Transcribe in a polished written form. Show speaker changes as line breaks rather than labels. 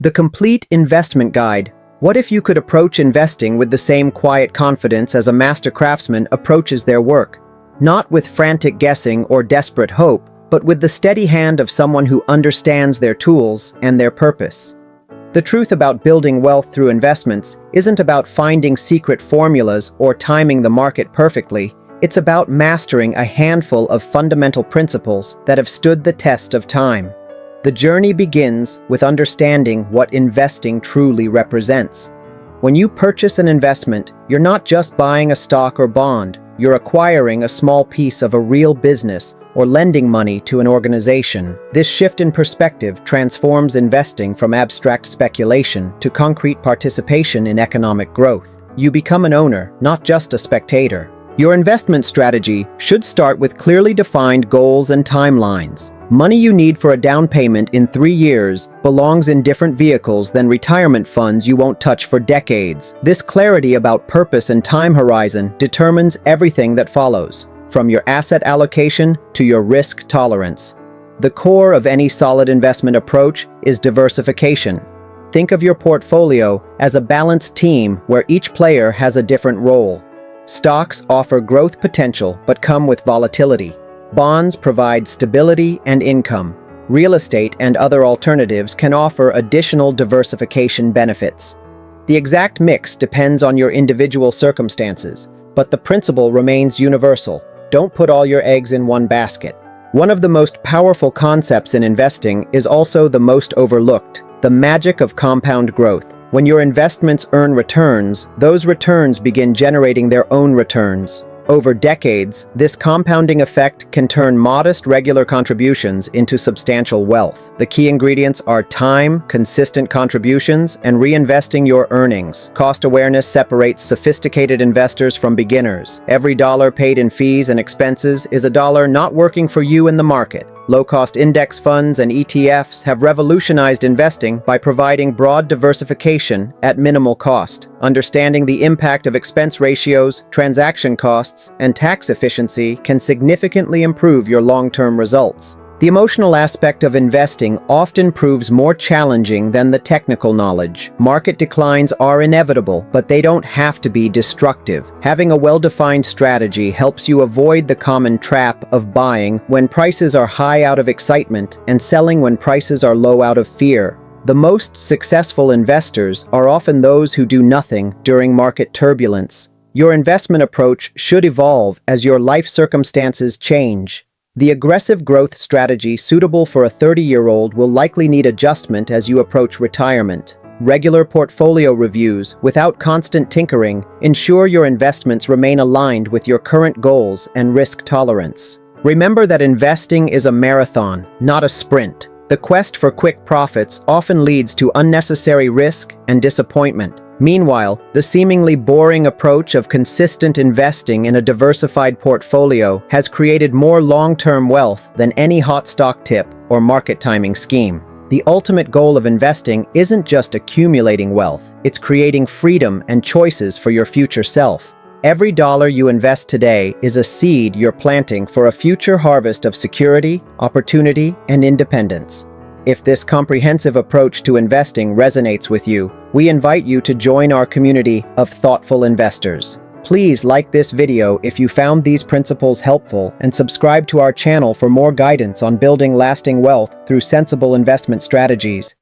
The Complete Investment Guide. What if you could approach investing with the same quiet confidence as a master craftsman approaches their work? Not with frantic guessing or desperate hope, but with the steady hand of someone who understands their tools and their purpose. The truth about building wealth through investments isn't about finding secret formulas or timing the market perfectly. It's about mastering a handful of fundamental principles that have stood the test of time. The journey begins with understanding what investing truly represents. When you purchase an investment, you're not just buying a stock or bond, you're acquiring a small piece of a real business or lending money to an organization. This shift in perspective transforms investing from abstract speculation to concrete participation in economic growth. You become an owner, not just a spectator. Your investment strategy should start with clearly defined goals and timelines. Money you need for a down payment in 3 years belongs in different vehicles than retirement funds you won't touch for decades. This clarity about purpose and time horizon determines everything that follows, from your asset allocation to your risk tolerance. The core of any solid investment approach is diversification. Think of your portfolio as a balanced team where each player has a different role. Stocks offer growth potential but come with volatility. Bonds provide stability and income. Real estate and other alternatives can offer additional diversification benefits. The exact mix depends on your individual circumstances, but the principle remains universal. Don't put all your eggs in one basket. One of the most powerful concepts in investing is also the most overlooked: the magic of compound growth. When your investments earn returns, those returns begin generating their own returns. Over decades, this compounding effect can turn modest regular contributions into substantial wealth. The key ingredients are time, consistent contributions, and reinvesting your earnings. Cost awareness separates sophisticated investors from beginners. Every dollar paid in fees and expenses is a dollar not working for you in the market. Low-cost index funds and ETFs have revolutionized investing by providing broad diversification at minimal cost. Understanding the impact of expense ratios, transaction costs, and tax efficiency can significantly improve your long-term results. The emotional aspect of investing often proves more challenging than the technical knowledge. Market declines are inevitable, but they don't have to be destructive. Having a well-defined strategy helps you avoid the common trap of buying when prices are high out of excitement and selling when prices are low out of fear. The most successful investors are often those who do nothing during market turbulence. Your investment approach should evolve as your life circumstances change. The aggressive growth strategy suitable for a 30-year-old will likely need adjustment as you approach retirement. Regular portfolio reviews, without constant tinkering, ensure your investments remain aligned with your current goals and risk tolerance. Remember that investing is a marathon, not a sprint. The quest for quick profits often leads to unnecessary risk and disappointment. Meanwhile, the seemingly boring approach of consistent investing in a diversified portfolio has created more long-term wealth than any hot stock tip or market timing scheme. The ultimate goal of investing isn't just accumulating wealth, it's creating freedom and choices for your future self. Every dollar you invest today is a seed you're planting for a future harvest of security, opportunity, and independence. If this comprehensive approach to investing resonates with you, we invite you to join our community of thoughtful investors. Please like this video if you found these principles helpful and subscribe to our channel for more guidance on building lasting wealth through sensible investment strategies.